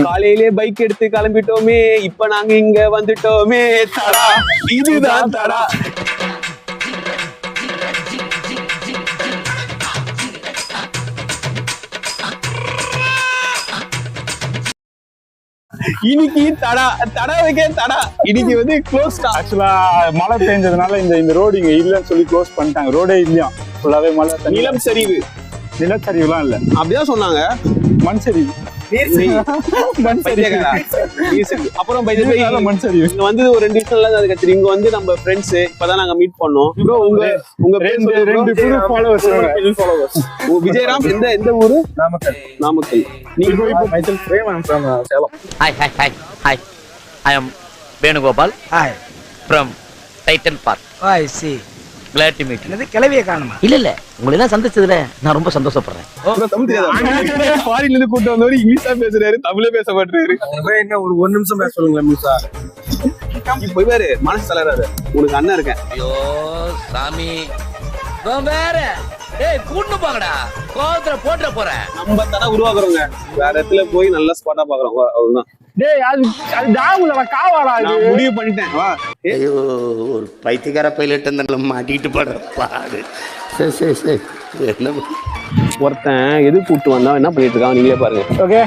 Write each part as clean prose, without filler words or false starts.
காலையிலே பைக் எடுத்து கிளம்பிட்டோமே, இப்ப நாங்க இங்க வந்துட்டோமே. தடா, இதுதான் தடா. இன்னைக்கு தடா வைக்க தடா. இன்னைக்கு வந்து க்ளோஸ். ஆக்சுவலா மழை பெஞ்சதுனால இந்த ரோடு இங்க இல்லன்னு சொல்லி க்ளோஸ் பண்ணிட்டாங்க. ரோடே இல்லையா, ஃபுல்லாவே மழை. நிலம் சரிவு. நிலச்சரிவுலாம் இல்ல, அப்படிதான் சொன்னாங்க. மண் சரிவு. அப்புறம் மண் சரிவு. இங்க வந்து ஒரு 2 நிமிஷம் அது கட்சி. இங்க வந்து நம்ம ஃப்ரெண்ட்ஸ் இப்பதான் நாங்க மீட் பண்ணோம். உங்க ரெண்டு புது ஃபாலோவர்ஸ். விஜயராம், எந்த ஊரு? நாமக்கல். நீங்க Salem. Hi. I am Venugopal. Hi. From Titan Park. I see. Glad to meet you. இது கிளவிய காணுமா? இல்ல உங்களை எல்லாம் சந்திச்சதுல நான் ரொம்ப சந்தோஷப்படுறேன். ஃபாரின்ல இருந்து கூட்டு வந்தவரு இங்கிலீஷா பேசுறாரு, தமிழே பேச மாட்டாரு. என்ன ஒரு நிமிஷம் பேச சொல்லுங்களேன் மியூசா. இப்ப இவரு மனசு தளராது. உனக்கு அண்ணன் இருக்கேன். ஐயோ சாமி, வேற கூட்டு போங்கடா, கோவத்துல போட்டுற போறேன். நம்ம தானே உருவாக்குறோங்க, வேற இடத்துல போய் நல்ல ஸ்பாட்டா பாக்குறோம். அவ்வளவுதான். அது டாமுல காவாடா. நான் முடிவு பண்ணிட்டேன். வா. ஐயோ, ஒரு பைத்தியக்கார பைலட் அந்த மாட்டிக்கிட்டு படுற பாடு. சரி என்ன ஒருத்தன் எது கூட்டு வந்தா என்ன பண்ணிட்டு இருக்கான் நீங்களே பாருங்க. Okay,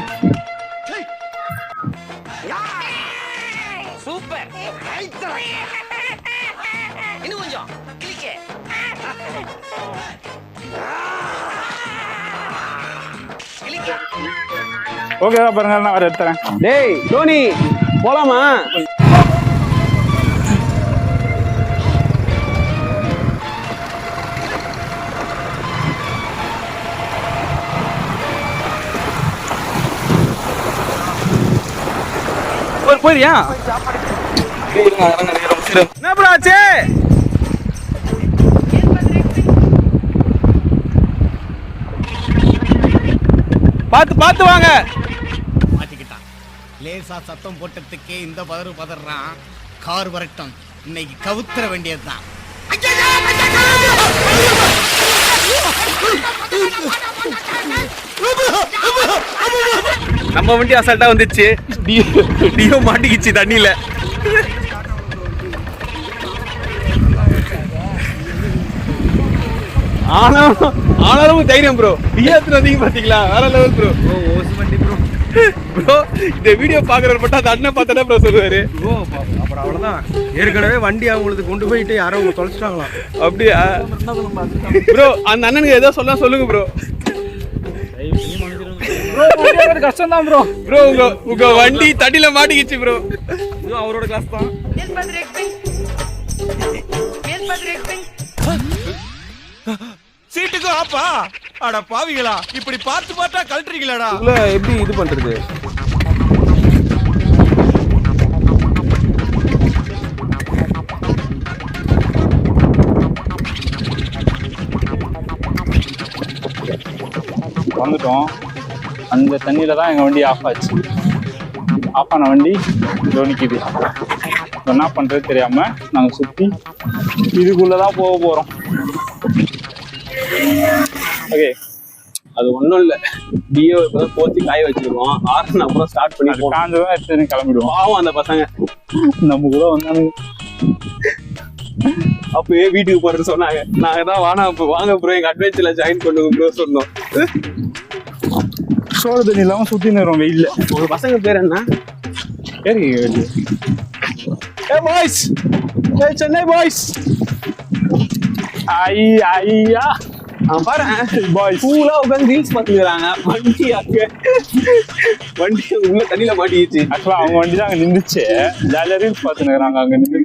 super. இன்னும் கொஞ்சம் கிளிக்கே. ஓகே பாருங்க, நான் வர எடுத்துறேன். டேய் டோனி, போலாமா? போறியா? என்ன ப்ரோ ஆச்சு? பாத்து வாங்க. மாட்டிக்கிட்டான். லேசா சத்தம் போட்டதுக்கே இந்த பதறான். கார் வரட்டும், இன்னைக்கு கவுத்துற வேண்டியதுதான். நம்ம வண்டி அசால்ட்டா வந்துச்சு. டியோ மாட்டிக்கிச்சு தண்ணியில. ஆனாலும் தைரியம் ப்ரோ. டியோத்துல வந்தீங்க பாத்தீங்களா, வேற லெவல் ப்ரோ. ப்ரோ இந்த வீடியோ பாக்குறவர் மட்டும் அந்த அண்ணன் பார்த்தானே ப்ரோ சொல்லுவாரு. அப்புறம் அவ்வளவுதான். ஏற்கனவே வண்டி அவங்களுக்கு கொண்டு போயிட்டு யாரோ தொலைச்சிட்டாங்களாம். அப்படியா ப்ரோ? அந்த அண்ணனுக்கு ஏதோ சொல்லுங்க ப்ரோ. கஷ்டம் தான் ப்ரோ. ப்ரோ உங்க வண்டி தண்ணியில மாட்டிக்கிச்சு ப்ரோ. அவரோட காசு தான். சீட்டுக்கு ஆப்பா. அட பாவிகளா, இப்படி பார்த்தா கழட்டுறீங்களாடா. எப்படி இது பண்றது? வந்துட்டோம். அந்த தண்ணியில தான் எங்க வண்டி ஆஃப் ஆச்சு. ஆஃப் ஆன வண்டி நிக்குது. என்ன பண்றது தெரியாம நாங்க சுத்தி இதுக்குள்ளதான் போக போறோம். ஓகே, அது ஒண்ணும் இல்ல. டியோ போத்தி காய வச்சிருக்கோம். ஆர்ன் அப்புறம் ஸ்டார்ட் பண்ணி காஞ்சதான் எடுத்து கிளம்பிடுவோம். பாவம் அந்த பசங்க நம்ம கூட வந்தானுங்க. அப்பயே வீட்டுக்கு போறது சொன்னாங்க. நாங்க தான் வாங்க ப்ரோ, எங்க அட்வென்ச்சர்ல ஜாயின் பண்ணுங்க ப்ரோ சொன்னோம். சோழ தண்ணி இல்லாம சுத்தி நிறோம் வெயில்ல. உங்க பசங்க பேர் என்ன? Boys, Chennai boys. ஐயா பாரு பாய்ஸ் கூலா உட்காந்து ரீல்ஸ் பாத்துக்கிறாங்க. வண்டி உள்ள தண்ணியில மாட்டிக்கிச்சு. ஆக்சுவலா அவங்க வண்டி தான் அங்க நின்றுச்சு. ஜாலியா ரீல்ஸ் பாத்துக்கிறாங்க அங்க நின்று.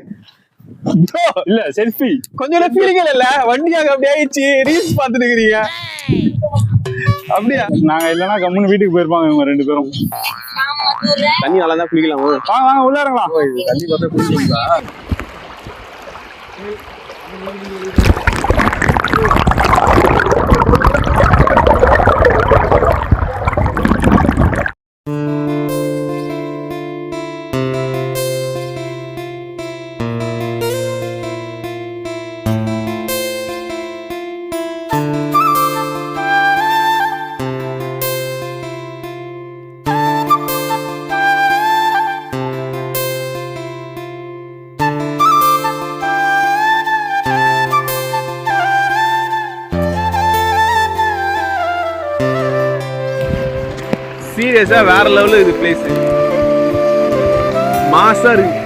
இல்ல செல்ஃபி கொஞ்சம் ஃபீலிங் இல்ல, வண்டி அங்க அப்படி ஆயிடுச்சு. ரீல்ஸ் பாத்துட்டு இருக்கிறீங்க. அப்படியா? நாங்க இல்லன்னா கம்முன்னு வீட்டுக்கு போயிருப்பாங்க இவங்க 2 பேரும். தண்ணி நல்லா தான் குளிக்கலாம். வாங்க உள்ள இறங்கலாம். தண்ணி பார்த்தா குளிச்சிங்களா? சீரியஸா வேற லெவலில் இது பிளேஸ் மாசா இருக்கு.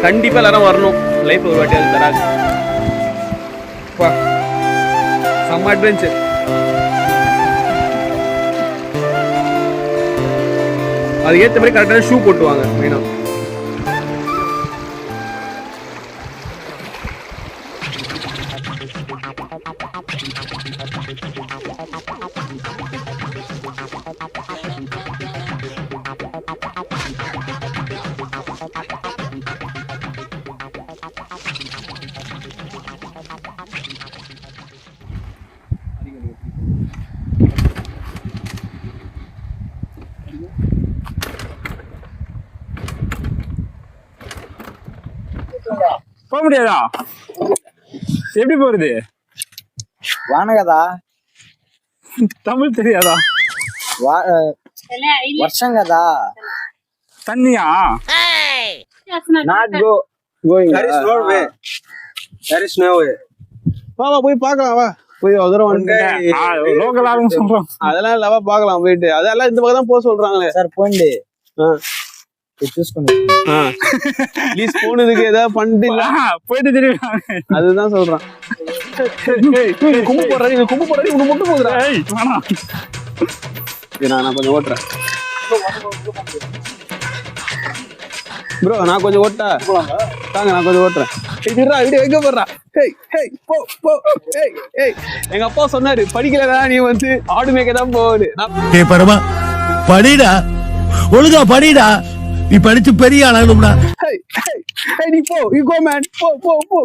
கண்டிப்பா எல்லாரும் வரணும். லைஃப் ஒரு வாட்டி அது தராது. செம்ம அட்வென்ச்சர். அது ஏற்ற மாதிரி கரெக்டான ஷூ போட்டுவாங்க மெயினா. போக முடியாதா? எப்படி போறது? வானகதா தமிழ் தெரியாதா? வருஷம் கதா தண்ணியா? Not go going. There is no way. There is no way. வா போய் பார்க்கலாம். வா போய் ஒரு தடவை வந்துட்டேன். லோக்கல் ஆளுங்க சொல்றோம். அதெல்லாம் இல்லவா பார்க்கலாம் போயிட்டு. அதெல்லாம் இந்த பக்கம் தான் போக சொல்றாங்களே. சார் போண்டி చూసుకుని ப்ளீஸ் போனதுக்கு ஏதாவது பண்ணிட்டு போயிட்டு திரும்பி அதுதான் சொல்றான். கும்பு போடுறாரு இது கும்பு போடுறாரு இவனு மட்டும் போகுதுடா. நான் கொஞ்சம் ஓட்டுறேன் ப்ரோ. நான் கொஞ்சம் ஓட்டா தாங்க. நான் கொஞ்சம் ஓட்டுறேன். இதுடா வீடியோ எங்க போடுறா? ஹேய் ஹேய் போ போ. ஏய் ஏய் எங்க அப்பா சொன்னாரு படிக்கலடா நீ வந்து ஆடு மேய்க்க தான் போகுது. ஏய் பரமா படிடா, ஒழுங்கா படிடா, நீ படிச்சு பெரிய ஆளாகணும்டா. ஹேய் ஹேய் ஹேய் நீ போ, யூ கோ மேன், போ போ போ.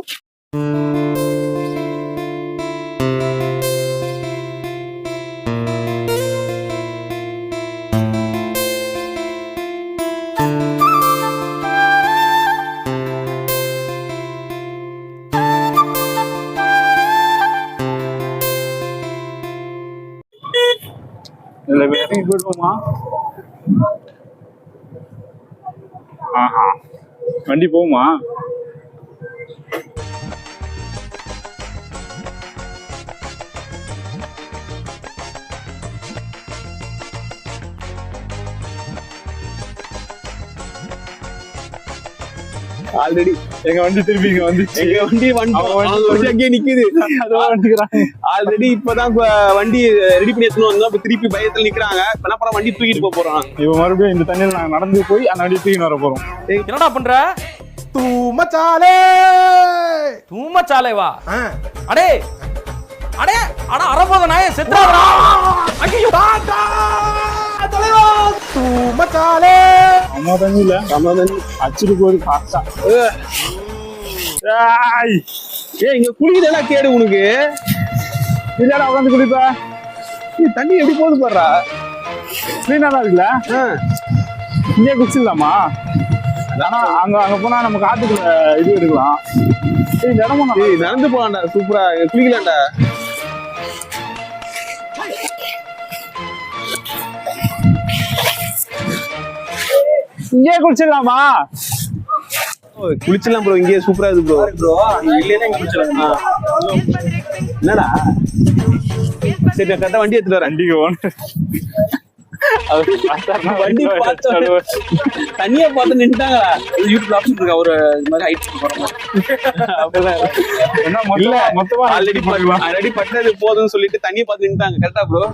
போயிடுவோமா? ஆஹா வண்டி போகுமா? ஆல்ரெடி எங்க வண்டி திருப்பி இங்க வந்து எங்க வண்டி வண்டி அங்கேயே நிக்குது. ஆல்ரெடி இப்பதான் வண்டி ரெடி பண்ணி எடுத்துன்னு வந்தோம். இப்ப திருப்பி பயத்துல நிக்கிறாங்க. என்ன பண்ண வண்டி தூக்கிட்டு போறோம். இப்ப மறுபடியும் இந்த தண்ணியில நாங்க நடந்து போய் அந்த வண்டி தூக்கின்னு வர போறோம். என்னடா பண்ற? தூமச்சாலே தூமச்சாலே வா. அடே அடே அட அரபோத நாயே செத்துறாடா. ஐயோ டாடா தலைவா தூமச்சாலே. அம்மா தண்ணியில அச்சுட்டு போய் பார்த்தா ஏய் இங்க குளிக்கிறதெல்லாம் கேடு உனக்கு. இல்லடா உட்காந்து குளிப்ப. தண்ணி எப்படி போகுது பாடுறா. கிளீனா தான் இருக்குல்ல. இங்கே குடிச்சிடலாமா? ஆனா அங்க அங்க போனா நம்ம காட்டுக்குள்ள இது எடுக்கலாம். இந்த இடமும் நடந்து போலாம்டா. சூப்பரா குளிக்கலாம்டா. இங்கே குளிச்சிடலாமா? குளிச்சிடலாம் ப்ரோ. இங்கே சூப்பரா இருக்கு ப்ரோ. என்னடா சரி நான் கரெக்டா வண்டி எடுத்துட்டு வரேன். வண்டிக்கு வண்டி பார்த்து தனியா பார்த்து நின்ட்டாங்களா? யூடியூப்ல ஆப்ஷன் இருக்கு. அவரு இது மாதிரி ஹைட் மொத்தமா ஆல்ரெடி பட்டது போதும்னு சொல்லிட்டு தண்ணியை பார்த்து நின்ட்டாங்க. கரெக்டா ப்ரோ?